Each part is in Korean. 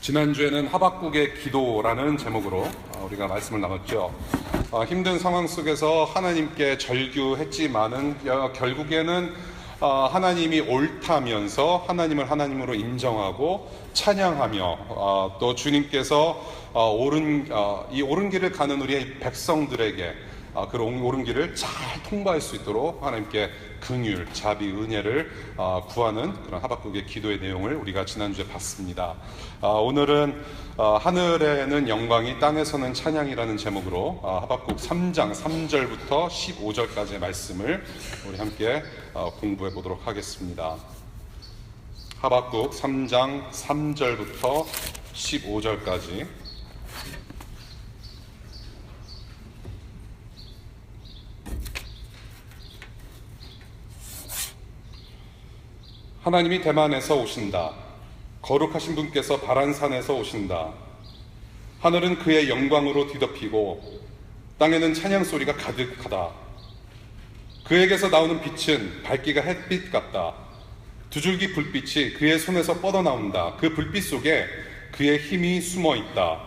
지난주에는 하박국의 기도라는 제목으로 우리가 말씀을 나눴죠. 힘든 상황 속에서 하나님께 절규했지만은 결국에는 하나님이 옳다면서 하나님을 하나님으로 인정하고 찬양하며 또 주님께서 이 옳은 길을 가는 우리의 백성들에게 그 옳은 길을 잘 통과할 수 있도록 하나님께 긍휼, 자비, 은혜를 구하는 그런 하박국의 기도의 내용을 우리가 지난주에 봤습니다. 오늘은 하늘에는 영광이 땅에서는 찬양이라는 제목으로 하박국 3장 3절부터 15절까지의 말씀을 우리 함께 공부해 보도록 하겠습니다. 하박국 3장 3절부터 15절까지. 하나님이 대만에서 오신다. 거룩하신 분께서 바란산에서 오신다. 하늘은 그의 영광으로 뒤덮이고 땅에는 찬양 소리가 가득하다. 그에게서 나오는 빛은 밝기가 햇빛 같다. 두 줄기 불빛이 그의 손에서 뻗어나온다. 그 불빛 속에 그의 힘이 숨어 있다.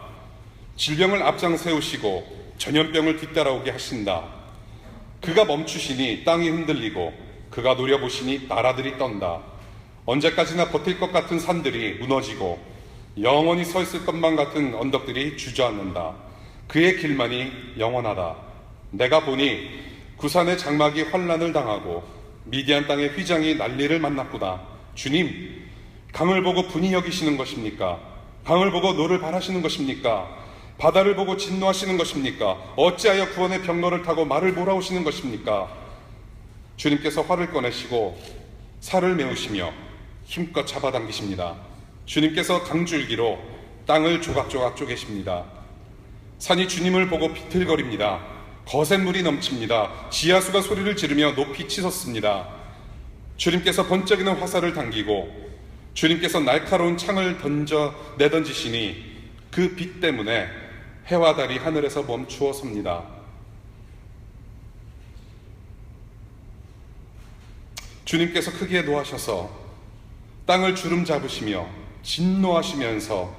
질병을 앞장 세우시고 전염병을 뒤따라오게 하신다. 그가 멈추시니 땅이 흔들리고 그가 노려보시니 나라들이 떤다. 언제까지나 버틸 것 같은 산들이 무너지고 영원히 서 있을 것만 같은 언덕들이 주저앉는다. 그의 길만이 영원하다. 내가 보니 구산의 장막이 환난을 당하고 미디안 땅의 휘장이 난리를 만났구나. 주님, 강을 보고 분이 여기시는 것입니까? 강을 보고 노를 바라시는 것입니까? 바다를 보고 진노하시는 것입니까? 어찌하여 구원의 병로를 타고 말을 몰아오시는 것입니까? 주님께서 활을 꺼내시고 살을 메우시며 힘껏 잡아당기십니다. 주님께서 강줄기로 땅을 조각조각 쪼개십니다. 산이 주님을 보고 비틀거립니다. 거센 물이 넘칩니다. 지하수가 소리를 지르며 높이 치솟습니다. 주님께서 번쩍이는 화살을 당기고 주님께서 날카로운 창을 내던지시니 그 빛 때문에 해와 달이 하늘에서 멈추어 섭니다. 주님께서 크게 노하셔서 땅을 주름 잡으시며 진노하시면서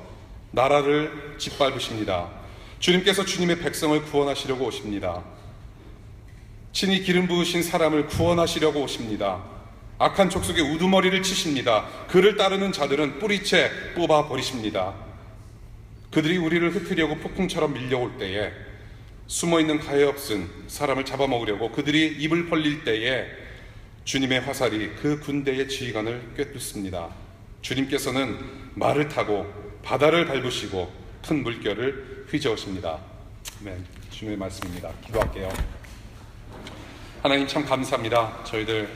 나라를 짓밟으십니다. 주님께서 주님의 백성을 구원하시려고 오십니다. 친히 기름 부으신 사람을 구원하시려고 오십니다. 악한 족속의 우두머리를 치십니다. 그를 따르는 자들은 뿌리채 뽑아 버리십니다. 그들이 우리를 흩으려고 폭풍처럼 밀려올 때에 숨어있는 가엾은 사람을 잡아먹으려고 그들이 입을 벌릴 때에 주님의 화살이 그 군대의 지휘관을 꿰뚫습니다. 주님께서는 말을 타고 바다를 밟으시고 큰 물결을 휘저으십니다. 아멘. 주님의 말씀입니다. 기도할게요. 하나님 참 감사합니다. 저희들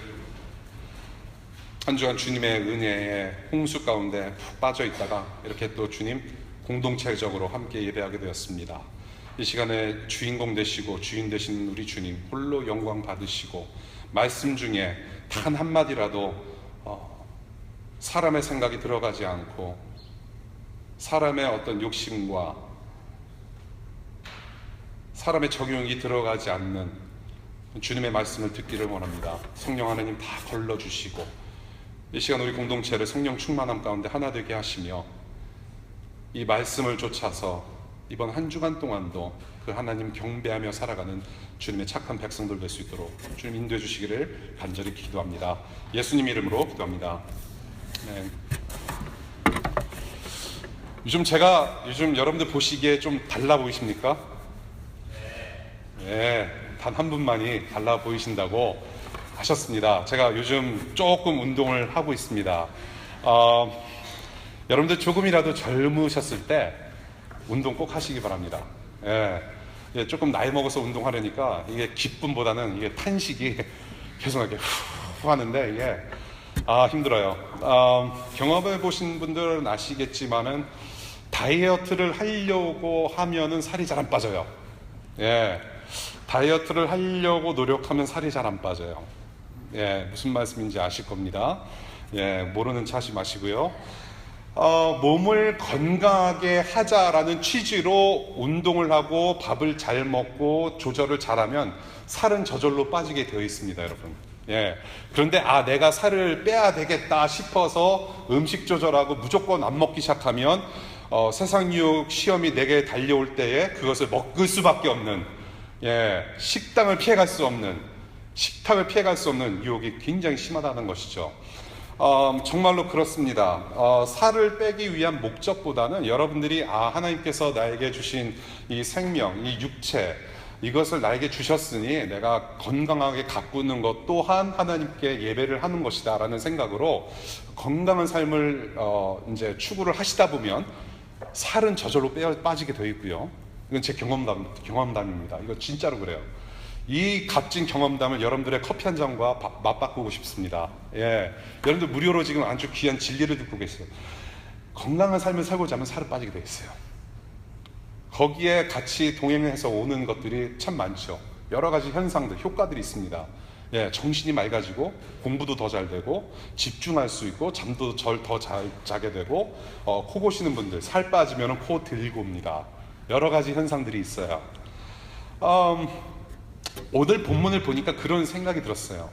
한 주간 주님의 은혜에 홍수 가운데 푹 빠져 있다가 이렇게 또 주님 공동체적으로 함께 예배하게 되었습니다. 이 시간에 주인공 되시고 주인 되신 우리 주님 홀로 영광 받으시고 말씀 중에 단 한마디라도 사람의 생각이 들어가지 않고 사람의 어떤 욕심과 사람의 적용이 들어가지 않는 주님의 말씀을 듣기를 원합니다. 성령 하나님 다 걸러주시고 이 시간 우리 공동체를 성령 충만함 가운데 하나 되게 하시며 이 말씀을 쫓아서 이번 한 주간 동안도 그 하나님 경배하며 살아가는 주님의 착한 백성들 될 수 있도록 주님 인도해 주시기를 간절히 기도합니다. 예수님 이름으로 기도합니다. 네. 요즘 여러분들 보시기에 좀 달라 보이십니까? 네, 단 한 분만이 달라 보이신다고 하셨습니다. 제가 요즘 조금 운동을 하고 있습니다. 여러분들 조금이라도 젊으셨을 때 운동 꼭 하시기 바랍니다. 예, 조금 나이 먹어서 운동하려니까 이게 기쁨보다는 이게 탄식이 계속 이렇게 후 하는데 이게 힘들어요. 경험해 보신 분들은 아시겠지만은 다이어트를 하려고 하면은 살이 잘 안 빠져요. 예, 다이어트를 하려고 노력하면 살이 잘 안 빠져요. 예, 무슨 말씀인지 아실 겁니다. 예, 모르는 체 하지 마시고요. 몸을 건강하게 하자라는 취지로 운동을 하고 밥을 잘 먹고 조절을 잘하면 살은 저절로 빠지게 되어 있습니다, 여러분. 예. 그런데 내가 살을 빼야 되겠다 싶어서 음식 조절하고 무조건 안 먹기 시작하면 세상 유혹 시험이 내게 달려올 때에 그것을 먹을 수밖에 없는, 식당을 피해갈 수 없는, 식탁을 피해갈 수 없는 유혹이 굉장히 심하다는 것이죠. 정말로 그렇습니다. 살을 빼기 위한 목적보다는 여러분들이 하나님께서 나에게 주신 이 생명, 이 육체, 이것을 나에게 주셨으니 내가 건강하게 가꾸는 것 또한 하나님께 예배를 하는 것이다 라는 생각으로 건강한 삶을 이제 추구를 하시다 보면 살은 저절로 빠지게 되어 있고요. 이건 제 경험담입니다. 이거 진짜로 그래요. 이 값진 경험담을 여러분들의 커피 한 잔과 맞바꾸고 싶습니다. 여러분들 무료로 지금 아주 귀한 진리를 듣고 계세요. 건강한 삶을 살고자 하면 살을 빠지게 되어 있어요. 거기에 같이 동행해서 오는 것들이 참 많죠. 여러 가지 현상들, 효과들이 있습니다. 정신이 맑아지고 공부도 더 잘 되고 집중할 수 있고 잠도 더 잘 자게 되고 코 고시는 분들 살 빠지면 코 들고 옵니다. 여러 가지 현상들이 있어요. 오늘 본문을 보니까 그런 생각이 들었어요.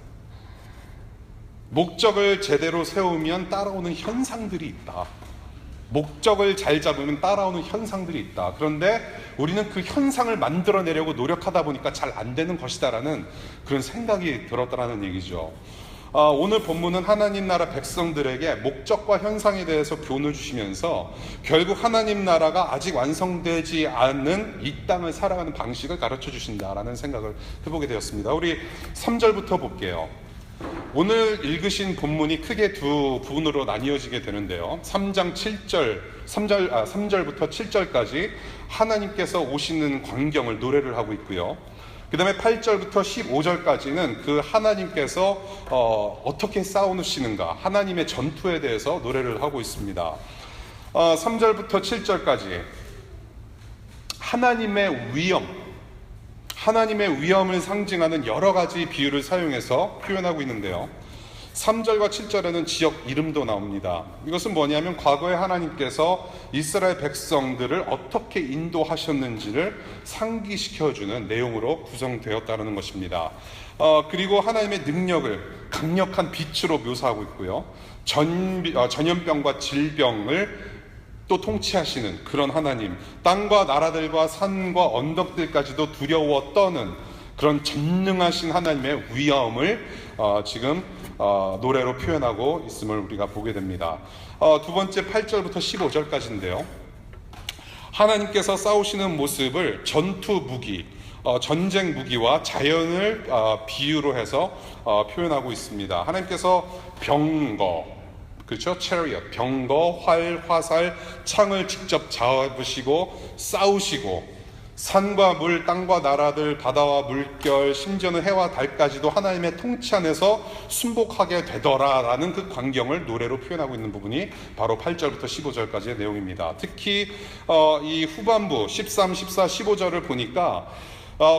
목적을 제대로 세우면 따라오는 현상들이 있다. 목적을 잘 잡으면 따라오는 현상들이 있다. 그런데 우리는 그 현상을 만들어내려고 노력하다 보니까 잘 안 되는 것이다라는 그런 생각이 들었다라는 얘기죠. 오늘 본문은 하나님 나라 백성들에게 목적과 현상에 대해서 교훈을 주시면서 결국 하나님 나라가 아직 완성되지 않은 이 땅을 살아가는 방식을 가르쳐 주신다라는 생각을 해보게 되었습니다. 우리 3절부터 볼게요. 오늘 읽으신 본문이 크게 두 부분으로 나뉘어지게 되는데요. 3절부터 7절까지 하나님께서 오시는 광경을 노래를 하고 있고요. 그 다음에 8절부터 15절까지는 그 하나님께서 어떻게 싸우시는가, 하나님의 전투에 대해서 노래를 하고 있습니다. 3절부터 7절까지 하나님의 위엄을 상징하는 여러 가지 비유를 사용해서 표현하고 있는데요. 3절과 7절에는 지역 이름도 나옵니다. 이것은 뭐냐면 과거에 하나님께서 이스라엘 백성들을 어떻게 인도하셨는지를 상기시켜주는 내용으로 구성되었다는 것입니다. 그리고 하나님의 능력을 강력한 빛으로 묘사하고 있고요. 전염병과 질병을 또 통치하시는 그런 하나님, 땅과 나라들과 산과 언덕들까지도 두려워 떠는 그런 전능하신 하나님의 위엄을 지금 노래로 표현하고 있음을 우리가 보게 됩니다. 두 번째 8절부터 15절까지인데요. 하나님께서 싸우시는 모습을 전투 무기, 전쟁 무기와 자연을 비유로 해서 표현하고 있습니다. 하나님께서 병거, 그렇죠? chariot, 병거, 활, 화살, 창을 직접 잡으시고 싸우시고 산과 물, 땅과 나라들, 바다와 물결, 심지어는 해와 달까지도 하나님의 통치 안에서 순복하게 되더라라는 그 광경을 노래로 표현하고 있는 부분이 바로 8절부터 15절까지의 내용입니다. 특히 이 후반부 13, 14, 15절을 보니까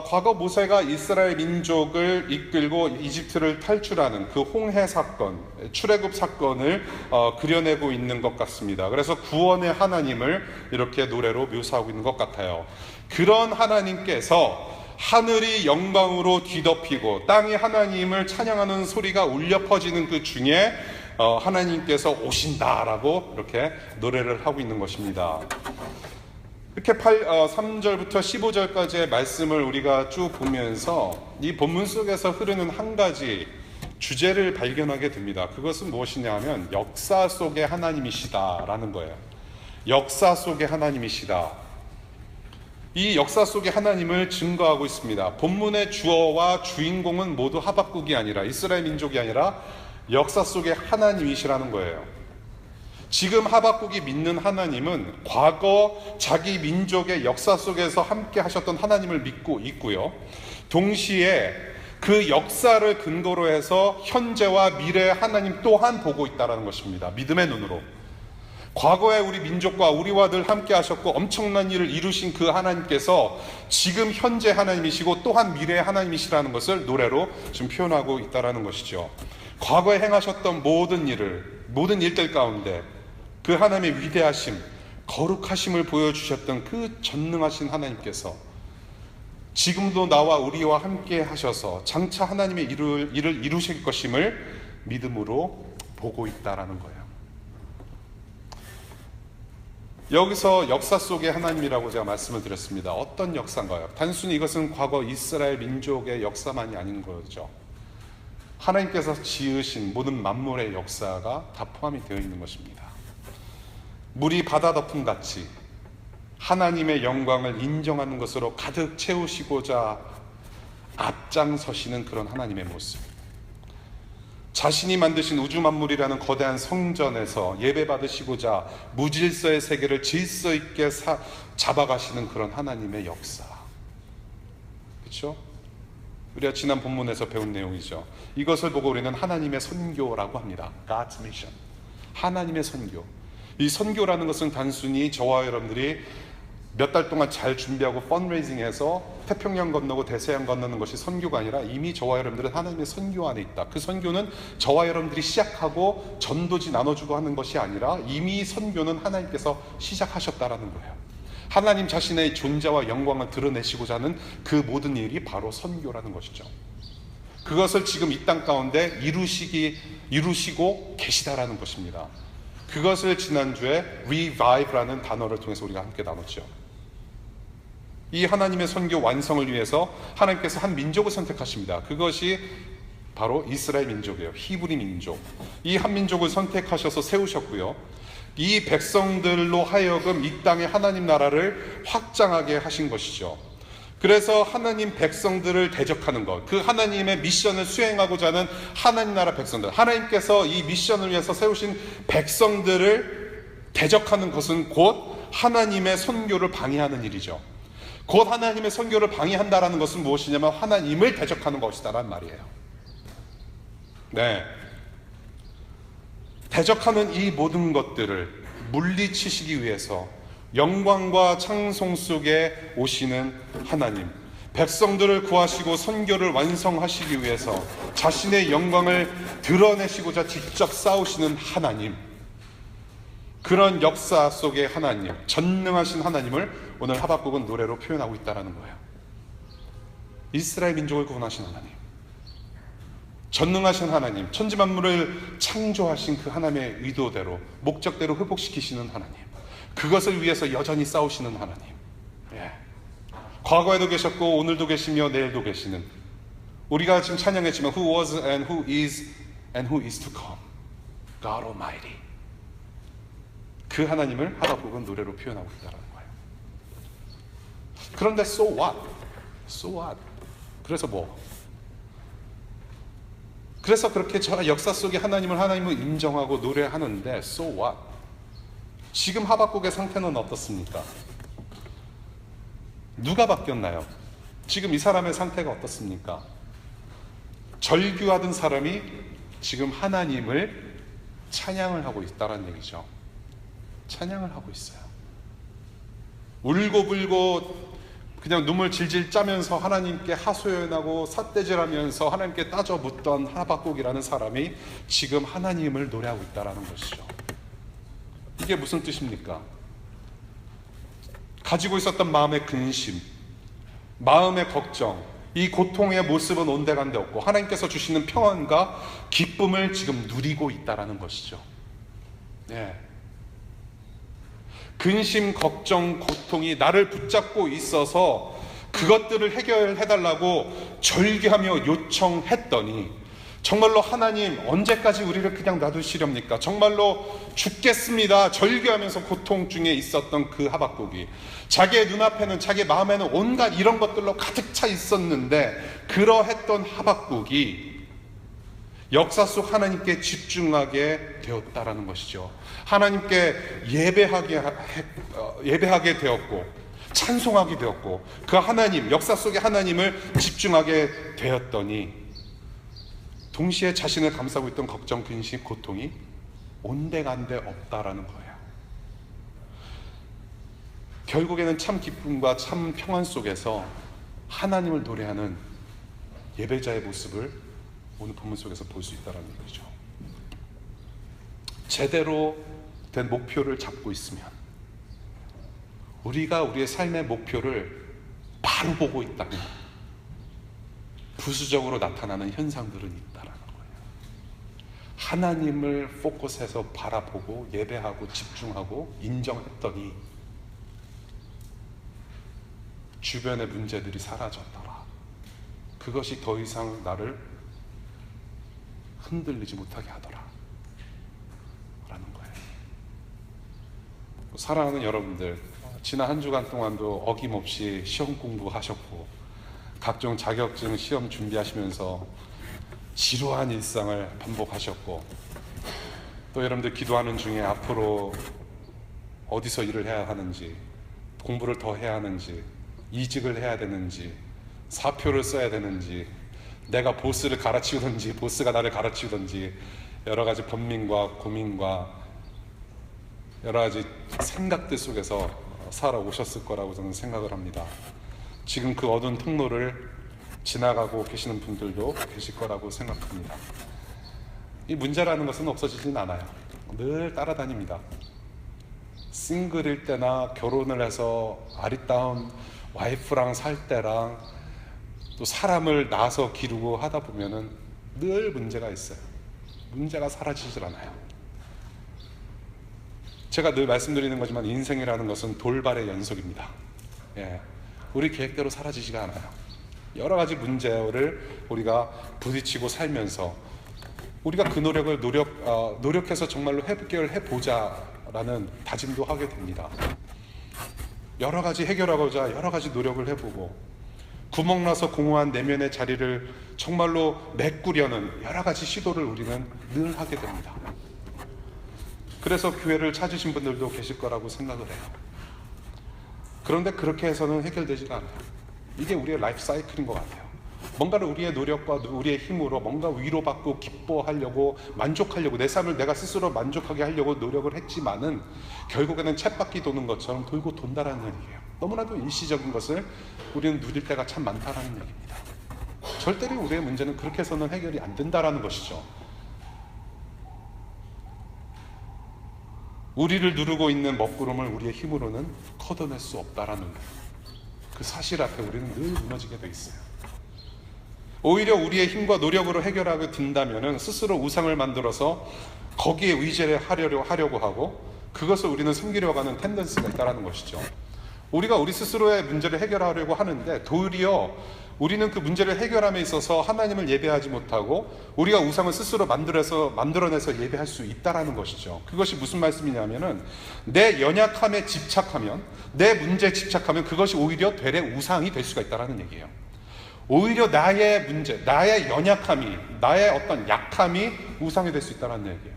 과거 모세가 이스라엘 민족을 이끌고 이집트를 탈출하는 그 홍해 사건, 출애굽 사건을 그려내고 있는 것 같습니다. 그래서 구원의 하나님을 이렇게 노래로 묘사하고 있는 것 같아요. 그런 하나님께서 하늘이 영광으로 뒤덮이고 땅이 하나님을 찬양하는 소리가 울려 퍼지는 그 중에 하나님께서 오신다라고 이렇게 노래를 하고 있는 것입니다. 이렇게 3절부터 15절까지의 말씀을 우리가 쭉 보면서 이 본문 속에서 흐르는 한 가지 주제를 발견하게 됩니다. 그것은 무엇이냐 하면 역사 속의 하나님이시다라는 거예요. 역사 속의 하나님이시다. 이 역사 속의 하나님을 증거하고 있습니다. 본문의 주어와 주인공은 모두 하박국이 아니라 이스라엘 민족이 아니라 역사 속의 하나님이시라는 거예요. 지금 하박국이 믿는 하나님은 과거 자기 민족의 역사 속에서 함께 하셨던 하나님을 믿고 있고요. 동시에 그 역사를 근거로 해서 현재와 미래의 하나님 또한 보고 있다는 것입니다. 믿음의 눈으로. 과거에 우리 민족과 우리와 늘 함께 하셨고 엄청난 일을 이루신 그 하나님께서 지금 현재 하나님이시고 또한 미래의 하나님이시라는 것을 노래로 지금 표현하고 있다는 것이죠. 과거에 행하셨던 모든 일들 가운데 그 하나님의 위대하심, 거룩하심을 보여주셨던 그 전능하신 하나님께서 지금도 나와 우리와 함께 하셔서 장차 하나님의 일을 이루실 것임을 믿음으로 보고 있다라는 거예요. 여기서 역사 속의 하나님이라고 제가 말씀을 드렸습니다. 어떤 역사인가요? 단순히 이것은 과거 이스라엘 민족의 역사만이 아닌 거죠. 하나님께서 지으신 모든 만물의 역사가 다 포함이 되어 있는 것입니다. 물이 바다 덮음같이 하나님의 영광을 인정하는 것으로 가득 채우시고자 앞장서시는 그런 하나님의 모습. 자신이 만드신 우주 만물이라는 거대한 성전에서 예배받으시고자 무질서의 세계를 질서 있게 잡아가시는 그런 하나님의 역사. 그렇죠? 우리가 지난 본문에서 배운 내용이죠. 이것을 보고 우리는 하나님의 선교라고 합니다. God's mission. 하나님의 선교. 이 선교라는 것은 단순히 저와 여러분들이 몇 달 동안 잘 준비하고 펀레이징해서 태평양 건너고 대서양 건너는 것이 선교가 아니라 이미 저와 여러분들은 하나님의 선교 안에 있다. 그 선교는 저와 여러분들이 시작하고 전도지 나눠주고 하는 것이 아니라 이미 선교는 하나님께서 시작하셨다라는 거예요. 하나님 자신의 존재와 영광을 드러내시고자 하는 그 모든 일이 바로 선교라는 것이죠. 그것을 지금 이 땅 가운데 이루시고 계시다라는 것입니다. 그것을 지난주에 revive라는 단어를 통해서 우리가 함께 나눴죠. 이 하나님의 선교 완성을 위해서 하나님께서 한 민족을 선택하십니다. 그것이 바로 이스라엘 민족이에요. 히브리 민족. 이 한 민족을 선택하셔서 세우셨고요. 이 백성들로 하여금 이 땅에 하나님 나라를 확장하게 하신 것이죠. 그래서 하나님 백성들을 대적하는 것, 그 하나님의 미션을 수행하고자 하는 하나님 나라 백성들, 하나님께서 이 미션을 위해서 세우신 백성들을 대적하는 것은 곧 하나님의 선교를 방해하는 일이죠. 곧 하나님의 선교를 방해한다라는 것은 무엇이냐면 하나님을 대적하는 것이다라는 말이에요. 네, 대적하는 이 모든 것들을 물리치시기 위해서 영광과 찬송 속에 오시는 하나님, 백성들을 구하시고 선교를 완성하시기 위해서 자신의 영광을 드러내시고자 직접 싸우시는 하나님, 그런 역사 속의 하나님, 전능하신 하나님을 오늘 하박국은 노래로 표현하고 있다는 거예요. 이스라엘 민족을 구원하신 하나님, 전능하신 하나님, 천지만물을 창조하신 그 하나님의 의도대로 목적대로 회복시키시는 하나님, 그것을 위해서 여전히 싸우시는 하나님. 예. 과거에도 계셨고 오늘도 계시며 내일도 계시는, 우리가 지금 찬양했지만 Who was and who is to come, God Almighty. 그 하나님을 하박국은 노래로 표현하고 있다는 거예요. 그런데 so what? So what? 그래서 뭐? 그래서 그렇게 저 역사 속에 하나님을 인정하고 노래하는데 so what? 지금 하박국의 상태는 어떻습니까? 누가 바뀌었나요? 지금 이 사람의 상태가 어떻습니까? 절규하던 사람이 지금 하나님을 찬양을 하고 있다는 얘기죠. 찬양을 하고 있어요. 울고불고 그냥 눈물 질질 짜면서 하나님께 하소연하고 삿대질하면서 하나님께 따져 묻던 하박국이라는 사람이 지금 하나님을 노래하고 있다는 것이죠. 이게 무슨 뜻입니까? 가지고 있었던 마음의 근심, 마음의 걱정, 이 고통의 모습은 온데간데 없고 하나님께서 주시는 평안과 기쁨을 지금 누리고 있다는 것이죠. 네. 근심, 걱정, 고통이 나를 붙잡고 있어서 그것들을 해결해달라고 절규하며 요청했더니 정말로 하나님 언제까지 우리를 그냥 놔두시렵니까? 정말로 죽겠습니다 절규하면서 고통 중에 있었던 그 하박국이 자기의 눈앞에는, 자기 마음에는 온갖 이런 것들로 가득 차 있었는데 그러했던 하박국이 역사 속 하나님께 집중하게 되었다라는 것이죠. 하나님께 예배하게 되었고 찬송하게 되었고 그 하나님, 역사 속의 하나님을 집중하게 되었더니 동시에 자신을 감싸고 있던 걱정, 근심, 고통이 온데간데 없다라는 거예요. 결국에는 참 기쁨과 참 평안 속에서 하나님을 노래하는 예배자의 모습을 오늘 본문 속에서 볼 수 있다는 얘기죠. 제대로 된 목표를 잡고 있으면, 우리가 우리의 삶의 목표를 바로 보고 있다면 부수적으로 나타나는 현상들은 있다라는 거예요. 하나님을 포커스해서 바라보고 예배하고 집중하고 인정했더니 주변의 문제들이 사라졌더라. 그것이 더 이상 나를 흔들리지 못하게 하더라 라는 거예요. 사랑하는 여러분들, 지난 한 주간 동안도 어김없이 시험 공부하셨고 각종 자격증 시험 준비하시면서 지루한 일상을 반복하셨고, 또 여러분들 기도하는 중에 앞으로 어디서 일을 해야 하는지, 공부를 더 해야 하는지, 이직을 해야 되는지, 사표를 써야 되는지, 내가 보스를 갈아치우든지 보스가 나를 갈아치우든지 여러 가지 번민과 고민과 여러 가지 생각들 속에서 살아오셨을 거라고 저는 생각을 합니다. 지금 그 어두운 통로를 지나가고 계시는 분들도 계실 거라고 생각합니다. 이 문제라는 것은 없어지진 않아요. 늘 따라다닙니다. 싱글일 때나 결혼을 해서 아리따운 와이프랑 살 때랑 또 사람을 낳아서 기르고 하다 보면은 늘 문제가 있어요. 문제가 사라지질 않아요. 제가 늘 말씀드리는 거지만 인생이라는 것은 돌발의 연속입니다. 우리 계획대로 사라지지가 않아요. 여러 가지 문제를 우리가 부딪히고 살면서 우리가 그 노력을 노력해서 정말로 해결해 보자라는 다짐도 하게 됩니다. 여러 가지 해결하고자 여러 가지 노력을 해보고 구멍나서 공허한 내면의 자리를 정말로 메꾸려는 여러 가지 시도를 우리는 늘 하게 됩니다. 그래서 교회를 찾으신 분들도 계실 거라고 생각을 해요. 그런데 그렇게 해서는 해결되지가 않아요. 이게 우리의 라이프 사이클인 것 같아요. 뭔가를 우리의 노력과 우리의 힘으로 뭔가 위로받고 기뻐하려고 만족하려고 내 삶을 내가 스스로 만족하게 하려고 노력을 했지만은 결국에는 쳇바퀴 도는 것처럼 돌고 돈다라는 얘기예요. 너무나도 일시적인 것을 우리는 누릴 때가 참 많다라는 얘기입니다. 절대로 우리의 문제는 그렇게 해서는 해결이 안 된다라는 것이죠. 우리를 누르고 있는 먹구름을 우리의 힘으로는 걷어낼 수 없다라는 그 사실 앞에 우리는 늘 무너지게 돼 있어요. 오히려 우리의 힘과 노력으로 해결하게 된다면은 스스로 우상을 만들어서 거기에 의지를 하려고 하고 그것을 우리는 숨기려고 하는 텐던스가 있다는 것이죠. 우리가 우리 스스로의 문제를 해결하려고 하는데 도리어 우리는 그 문제를 해결함에 있어서 하나님을 예배하지 못하고 우리가 우상을 스스로 만들어내서 예배할 수 있다는 것이죠. 그것이 무슨 말씀이냐면은 내 연약함에 집착하면, 내 문제에 집착하면 그것이 오히려 되레 우상이 될 수가 있다는 얘기예요. 오히려 나의 문제, 나의 연약함이, 나의 어떤 약함이 우상이 될 수 있다는 얘기예요.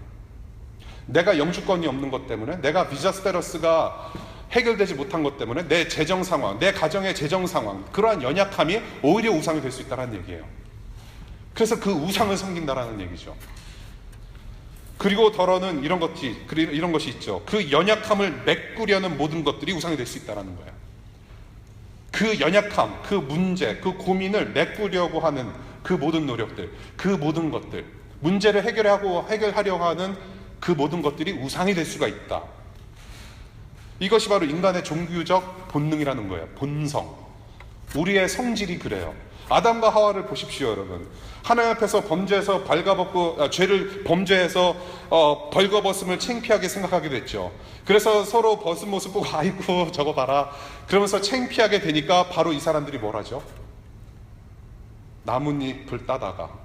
내가 영주권이 없는 것 때문에, 내가 비자 스테러스가 해결되지 못한 것 때문에 내 재정 상황, 내 가정의 재정 상황, 그러한 연약함이 오히려 우상이 될 수 있다는 얘기예요. 그래서 그 우상을 섬긴다라는 얘기죠. 그리고 더러는 이런 것이 있죠. 그 연약함을 메꾸려는 모든 것들이 우상이 될 수 있다는 거예요. 그 연약함, 그 문제, 그 고민을 메꾸려고 하는 그 모든 노력들, 그 모든 것들, 문제를 해결하려고 하는 그 모든 것들이 우상이 될 수가 있다. 이것이 바로 인간의 종교적 본능이라는 거예요. 본성. 우리의 성질이 그래요. 아담과 하와를 보십시오, 여러분. 하나님 앞에서 범죄해서 죄를 범죄해서 벌거벗음을 창피하게 생각하게 됐죠. 그래서 서로 벗은 모습 보고 아이고 저거 봐라 그러면서 창피하게 되니까 바로 이 사람들이 뭘 하죠? 나뭇잎을 따다가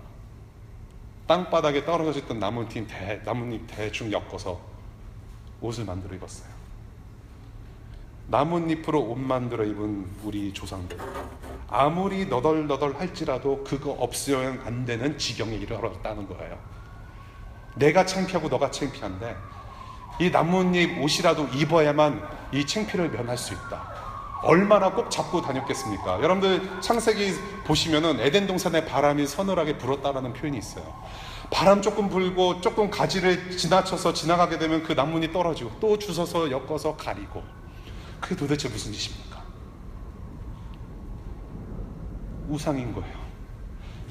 땅바닥에 떨어져 있던 나뭇잎 대충 엮어서 옷을 만들어 입었어요. 나뭇잎으로 옷 만들어 입은 우리 조상들, 아무리 너덜너덜 할지라도 그거 없으면 안 되는 지경에 이르렀다는 거예요. 내가 창피하고 너가 창피한데 이 나뭇잎 옷이라도 입어야만 이 창피를 면할 수 있다. 얼마나 꼭 잡고 다녔겠습니까? 여러분들 창세기 보시면은 에덴 동산에 바람이 서늘하게 불었다라는 표현이 있어요. 바람 조금 불고 조금 가지를 지나쳐서 지나가게 되면 그 나뭇잎 떨어지고 또 주워서 엮어서 가리고, 그게 도대체 무슨 짓입니까? 우상인 거예요.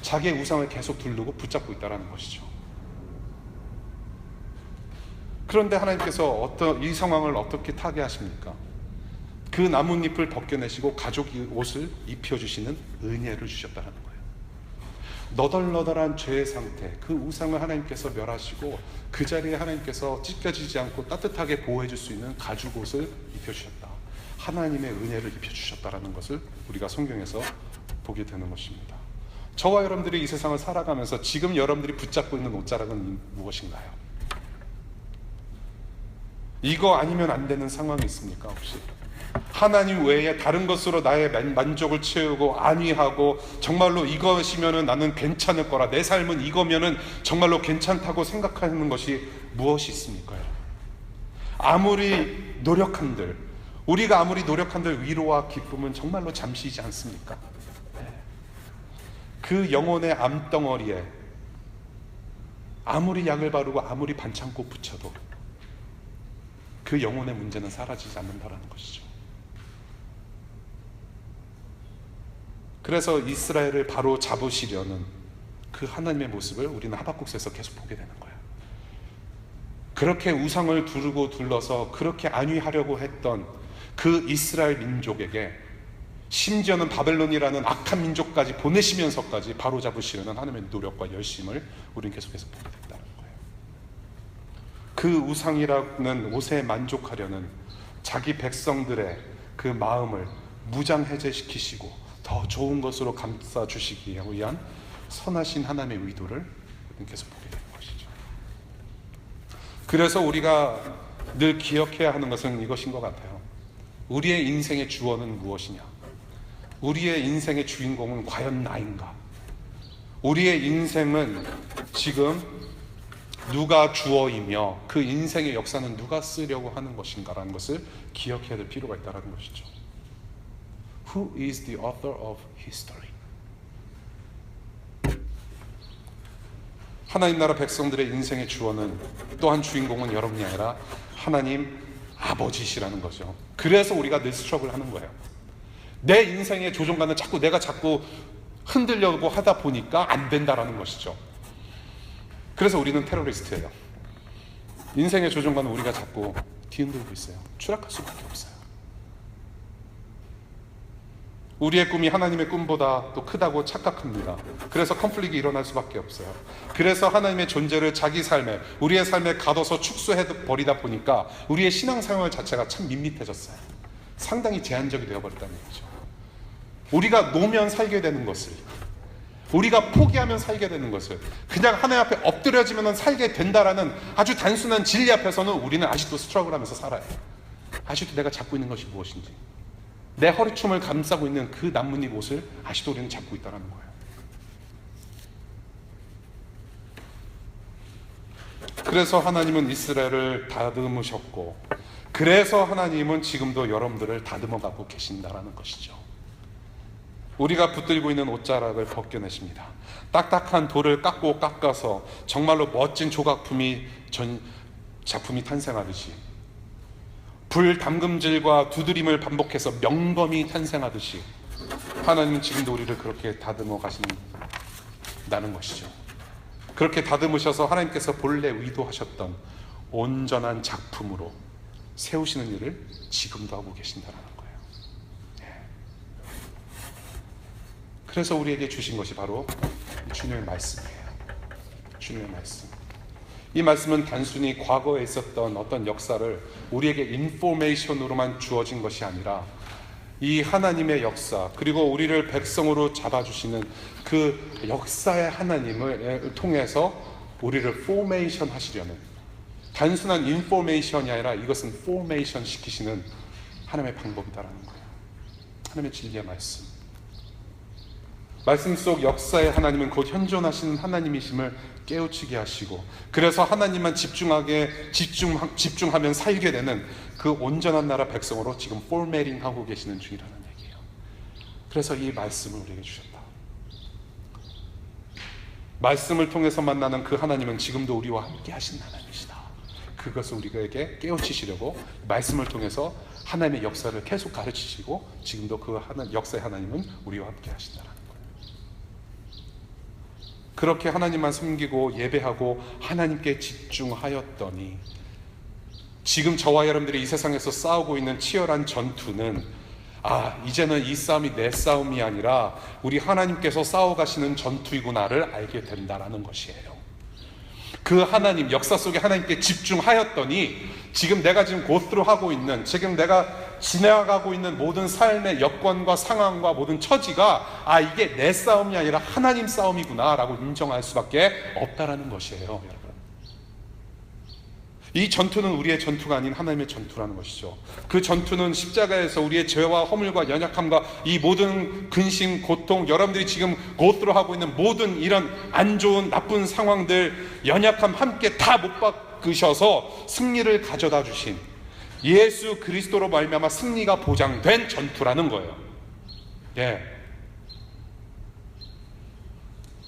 자기의 우상을 계속 두르고 붙잡고 있다는 것이죠. 그런데 하나님께서 이 상황을 어떻게 타개하십니까? 그 나뭇잎을 벗겨내시고 가죽 옷을 입혀주시는 은혜를 주셨다는 거예요. 너덜너덜한 죄의 상태, 그 우상을 하나님께서 멸하시고 그 자리에 하나님께서 찢겨지지 않고 따뜻하게 보호해 줄 수 있는 가죽옷을 입혀주셨다. 하나님의 은혜를 입혀주셨다라는 것을 우리가 성경에서 보게 되는 것입니다. 저와 여러분들이 이 세상을 살아가면서 지금 여러분들이 붙잡고 있는 옷자락은 무엇인가요? 이거 아니면 안 되는 상황이 있습니까? 혹시 하나님 외에 다른 것으로 나의 만족을 채우고 안위하고 정말로 이것이면은 나는 괜찮을 거라, 내 삶은 이거면은 정말로 괜찮다고 생각하는 것이 무엇이 있습니까? 아무리 노력한들, 우리가 아무리 노력한들 위로와 기쁨은 정말로 잠시이지 않습니까? 그 영혼의 암덩어리에 아무리 약을 바르고 아무리 반창고 붙여도 그 영혼의 문제는 사라지지 않는다는 것이죠. 그래서 이스라엘을 바로 잡으시려는 그 하나님의 모습을 우리는 하박국서에서 계속 보게 되는 거예요. 그렇게 우상을 두르고 둘러서 그렇게 안위하려고 했던 그 이스라엘 민족에게 심지어는 바벨론이라는 악한 민족까지 보내시면서까지 바로 잡으시려는 하나님의 노력과 열심을 우리는 계속해서 보게 된다는 거예요. 그 우상이라는 옷에 만족하려는 자기 백성들의 그 마음을 무장해제시키시고 더 좋은 것으로 감싸주시기 위한 선하신 하나님의 의도를 계속 보게 되는 것이죠. 그래서 우리가 늘 기억해야 하는 것은 이것인 것 같아요. 우리의 인생의 주어는 무엇이냐? 우리의 인생의 주인공은 과연 나인가? 우리의 인생은 지금 누가 주어이며 그 인생의 역사는 누가 쓰려고 하는 것인가라는 것을 기억해야 될 필요가 있다는 것이죠. Who is the author of history? 하나님 나라 백성들의 인생의 주어는, 또한 주인공은 여러분이 아니라 하나님 아버지시라는 거죠. 그래서 우리가 늘 스트럭을 하는 거예요. 내 인생의 조종관은 내가 자꾸 흔들려고 하다 보니까 안 된다라는 것이죠. 그래서 우리는 테러리스트예요. 인생의 조종관은 우리가 자꾸 뒤흔들고 있어요. 추락할 수밖에 없어요. 우리의 꿈이 하나님의 꿈보다 또 크다고 착각합니다. 그래서 컨플릭이 일어날 수밖에 없어요. 그래서 하나님의 존재를 자기 삶에, 우리의 삶에 가둬서 축소해버리다 보니까 우리의 신앙생활 자체가 참 밋밋해졌어요. 상당히 제한적이 되어버렸다는 거죠. 우리가 노면 살게 되는 것을, 우리가 포기하면 살게 되는 것을, 그냥 하나님 앞에 엎드려지면 살게 된다라는 아주 단순한 진리 앞에서는 우리는 아직도 스트러글 하면서 살아요. 아직도 내가 잡고 있는 것이 무엇인지, 내 허리춤을 감싸고 있는 그 나뭇잎 옷을 아직도 우리는 잡고 있다는 거예요. 그래서 하나님은 이스라엘을 다듬으셨고, 그래서 하나님은 지금도 여러분들을 다듬어가고 계신다라는 것이죠. 우리가 붙들고 있는 옷자락을 벗겨내십니다. 딱딱한 돌을 깎아서 정말로 멋진 작품이 탄생하듯이, 불 담금질과 두드림을 반복해서 명검이 탄생하듯이 하나님은 지금도 우리를 그렇게 다듬어 가신다는 것이죠. 그렇게 다듬으셔서 하나님께서 본래 의도하셨던 온전한 작품으로 세우시는 일을 지금도 하고 계신다는 거예요. 그래서 우리에게 주신 것이 바로 주님의 말씀이에요. 주님의 말씀. 이 말씀은 단순히 과거에 있었던 어떤 역사를 우리에게 인포메이션으로만 주어진 것이 아니라 이 하나님의 역사, 그리고 우리를 백성으로 잡아주시는 그 역사의 하나님을 통해서 우리를 포메이션 하시려는, 단순한 인포메이션이 아니라 이것은 포메이션 시키시는 하나님의 방법이다라는 거예요. 하나님의 진리의 말씀. 말씀 속 역사의 하나님은 곧 현존하시는 하나님이심을 깨우치게 하시고, 그래서 하나님만 집중하면 살게 되는 그 온전한 나라 백성으로 지금 포메링하고 계시는 중이라는 얘기예요. 그래서 이 말씀을 우리에게 주셨다. 말씀을 통해서 만나는 그 하나님은 지금도 우리와 함께 하신 하나님이시다. 그것을 우리에게 깨우치시려고 말씀을 통해서 하나님의 역사를 계속 가르치시고, 지금도 그 역사의 하나님은 우리와 함께 하신다는 거예요. 그렇게 하나님만 섬기고 예배하고 하나님께 집중하였더니, 지금 저와 여러분들이 이 세상에서 싸우고 있는 치열한 전투는 이제는 이 싸움이 내 싸움이 아니라 우리 하나님께서 싸워가시는 전투이구나를 알게 된다라는 것이에요. 그 하나님, 역사 속에 하나님께 집중하였더니 지금 내가 지금 고스로 하고 있는, 지금 내가 지나가고 있는 모든 삶의 여건과 상황과 모든 처지가 이게 내 싸움이 아니라 하나님 싸움이구나 라고 인정할 수밖에 없다라는 것이에요. 여러분, 이 전투는 우리의 전투가 아닌 하나님의 전투라는 것이죠. 그 전투는 십자가에서 우리의 죄와 허물과 연약함과 이 모든 근심, 고통, 여러분들이 지금 고스로 하고 있는 모든 이런 안 좋은 나쁜 상황들, 연약함 함께 다 못 박으셔서 승리를 가져다 주신 예수 그리스도로 말미암아 승리가 보장된 전투라는 거예요.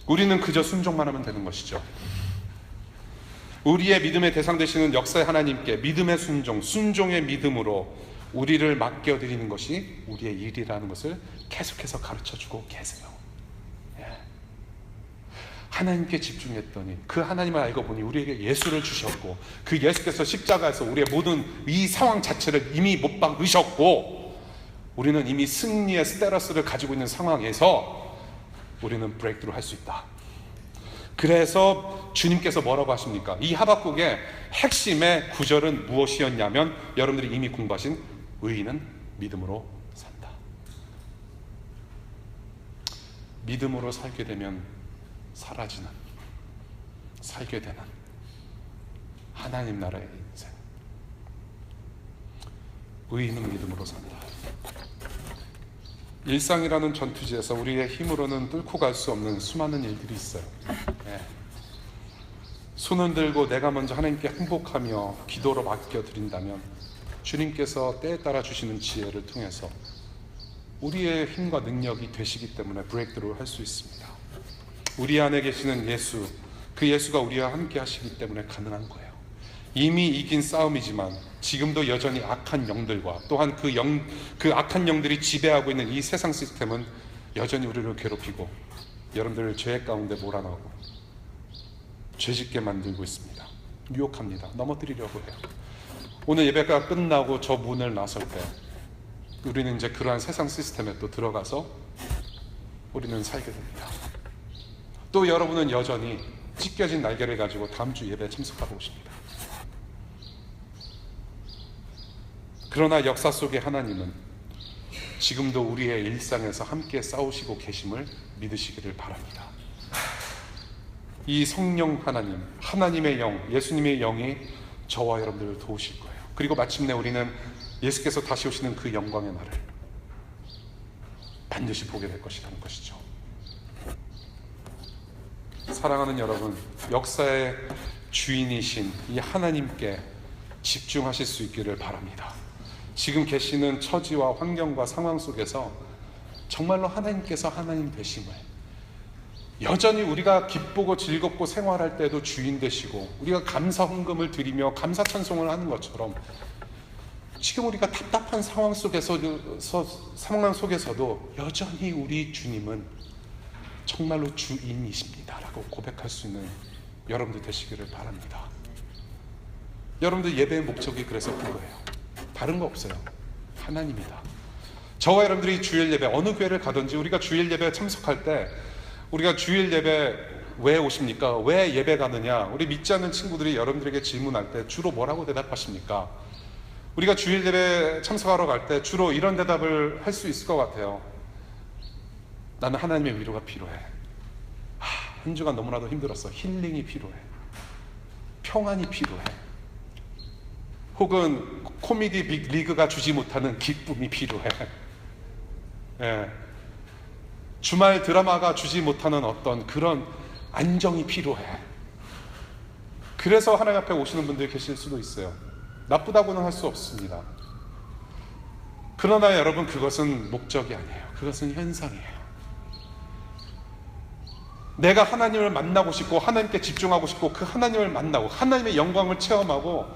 우리는 그저 순종만 하면 되는 것이죠. 우리의 믿음의 대상 되시는 역사의 하나님께 믿음의 순종의 믿음으로 우리를 맡겨드리는 것이 우리의 일이라는 것을 계속해서 가르쳐주고 계세요. 하나님께 집중했더니 그 하나님을 알고 보니 우리에게 예수를 주셨고, 그 예수께서 십자가에서 우리의 모든 이 상황 자체를 이미 못 박으셨고, 우리는 이미 승리의 스테러스를 가지고 있는 상황에서 우리는 브레이크트루 할 수 있다. 그래서 주님께서 뭐라고 하십니까? 이 하박국의 핵심의 구절은 무엇이었냐면, 여러분들이 이미 공부하신 의인은 믿음으로 산다. 믿음으로 살게 되면 살게 되는 하나님 나라의 인생. 의인은 믿음으로 산다. 일상이라는 전투지에서 우리의 힘으로는 뚫고 갈 수 없는 수많은 일들이 있어요. 손을 들고 내가 먼저 하나님께 항복하며 기도로 맡겨드린다면 주님께서 때에 따라 주시는 지혜를 통해서 우리의 힘과 능력이 되시기 때문에 브레이크드로 할 수 있습니다. 우리 안에 계시는 예수, 그 예수가 우리와 함께 하시기 때문에 가능한 거예요. 이미 이긴 싸움이지만 지금도 여전히 악한 영들과 또한 그 악한 영들이 지배하고 있는 이 세상 시스템은 여전히 우리를 괴롭히고 여러분들을 죄 가운데 몰아넣고 죄짓게 만들고 있습니다. 유혹합니다. 넘어뜨리려고 해요. 오늘 예배가 끝나고 저 문을 나설 때 우리는 이제 그러한 세상 시스템에 또 들어가서 우리는 살게 됩니다. 또 여러분은 여전히 찢겨진 날개를 가지고 다음 주 예배에 참석하고 오십니다. 그러나 역사 속의 하나님은 지금도 우리의 일상에서 함께 싸우시고 계심을 믿으시기를 바랍니다. 이 성령 하나님, 하나님의 영, 예수님의 영이 저와 여러분들을 도우실 거예요. 그리고 마침내 우리는 예수께서 다시 오시는 그 영광의 날을 반드시 보게 될 것이라는 것이죠. 사랑하는 여러분, 역사의 주인이신 이 하나님께 집중하실 수 있기를 바랍니다. 지금 계시는 처지와 환경과 상황 속에서 정말로 하나님께서 하나님 되심을, 여전히 우리가 기쁘고 즐겁고 생활할 때도 주인 되시고 우리가 감사 헌금을 드리며 감사 찬송을 하는 것처럼 지금 우리가 답답한 상황 속에서도 여전히 우리 주님은 정말로 주인이십니다 라고 고백할 수 있는 여러분들 되시기를 바랍니다. 여러분들 예배의 목적이 그래서 그거예요. 다른 거 없어요. 하나님이다. 저와 여러분들이 주일 예배, 어느 교회를 가든지 우리가 주일 예배에 참석할 때, 우리가 주일 예배 왜 오십니까? 왜 예배 가느냐? 우리 믿지 않는 친구들이 여러분들에게 질문할 때 주로 뭐라고 대답하십니까? 우리가 주일 예배 참석하러 갈 때 주로 이런 대답을 할 수 있을 것 같아요. 나는 하나님의 위로가 필요해. 한 주간 너무나도 힘들었어. 힐링이 필요해. 평안이 필요해. 혹은 코미디 빅리그가 주지 못하는 기쁨이 필요해. 주말 드라마가 주지 못하는 어떤 그런 안정이 필요해. 그래서 하나님 앞에 오시는 분들이 계실 수도 있어요. 나쁘다고는 할 수 없습니다. 그러나 여러분, 그것은 목적이 아니에요. 그것은 현상이에요. 내가 하나님을 만나고 싶고 하나님께 집중하고 싶고 그 하나님을 만나고 하나님의 영광을 체험하고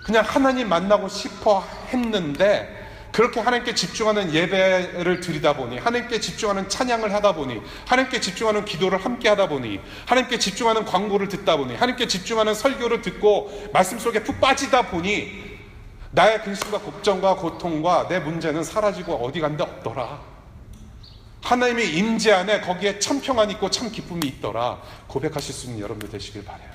그냥 하나님 만나고 싶어 했는데, 그렇게 하나님께 집중하는 예배를 드리다 보니, 하나님께 집중하는 찬양을 하다 보니, 하나님께 집중하는 기도를 함께 하다 보니, 하나님께 집중하는 광고를 듣다 보니, 하나님께 집중하는 설교를 듣고 말씀 속에 푹 빠지다 보니 나의 근심과 걱정과 고통과 내 문제는 사라지고 어디 간데 없더라. 하나님의 임재 안에 거기에 참 평안이 있고 참 기쁨이 있더라. 고백하실 수 있는 여러분들 되시길 바라요.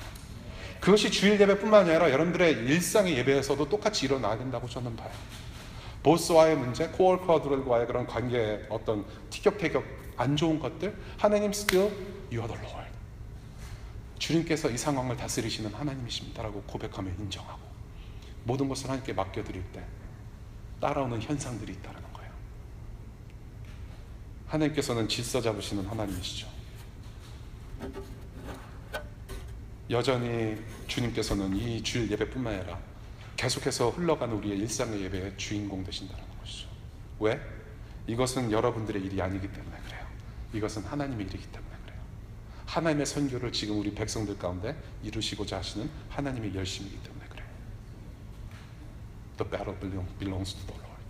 그것이 주일 예배뿐만 아니라 여러분들의 일상의 예배에서도 똑같이 일어나야 된다고 저는 봐요. 보스와의 문제, 코워커들과의 그런 관계의 어떤 티격태격 안 좋은 것들, 하나님 still you are the Lord. 주님께서 이 상황을 다스리시는 하나님이십니다라고 고백하며 인정하고 모든 것을 하나님께 맡겨드릴 때 따라오는 현상들이 있다는 거예요. 하나님께서는 질서 잡으시는 하나님이시죠. 여전히 주님께서는 이 주일 예배뿐만 아니라 계속해서 흘러가는 우리의 일상의 예배의 주인공 되신다는 것이죠. 왜? 이것은 여러분들의 일이 아니기 때문에 그래요. 이것은 하나님의 일이기 때문에 그래요. 하나님의 선교를 지금 우리 백성들 가운데 이루시고자 하시는 하나님의 열심이기 때문에 그래요. The battle belongs to the Lord.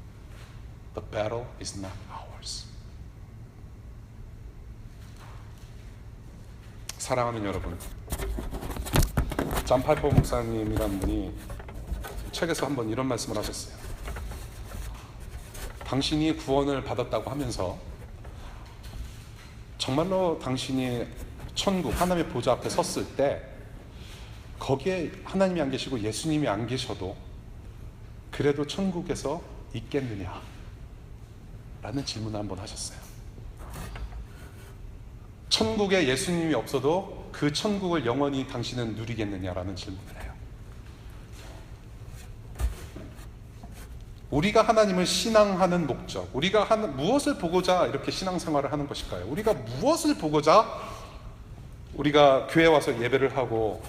The battle is not ours. 사랑하는 여러분, 존 파이퍼 목사님이라는 분이 책에서 한번 이런 말씀을 하셨어요. 당신이 구원을 받았다고 하면서 정말로 당신이 천국 하나님의 보좌 앞에 섰을 때 거기에 하나님이 안 계시고 예수님이 안 계셔도 그래도 천국에서 있겠느냐 라는 질문을 한번 하셨어요. 천국에 예수님이 없어도 그 천국을 영원히 당신은 누리겠느냐라는 질문을 해요. 우리가 하나님을 신앙하는 목적, 우리가 무엇을 보고자 이렇게 신앙생활을 하는 것일까요? 우리가 무엇을 보고자 우리가 교회 와서 예배를 하고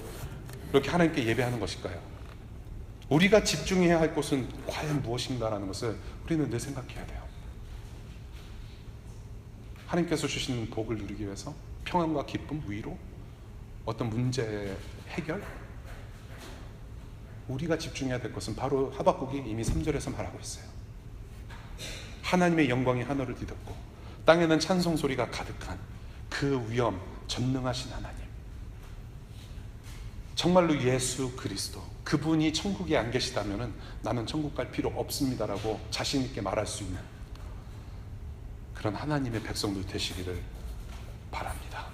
이렇게 하나님께 예배하는 것일까요? 우리가 집중해야 할 곳은 과연 무엇인가라는 것을 우리는 늘 생각해야 돼요. 하나님께서 주시는 복을 누리기 위해서 평안과 기쁨, 위로, 어떤 문제의 해결, 우리가 집중해야 될 것은 바로 하박국이 이미 3절에서 말하고 있어요. 하나님의 영광이 하늘을 뒤덮고 땅에는 찬송 소리가 가득한 그 위엄, 전능하신 하나님, 정말로 예수 그리스도, 그분이 천국에 안 계시다면 나는 천국 갈 필요 없습니다라고 자신 있게 말할 수 있는 그런 하나님의 백성들 되시기를 바랍니다.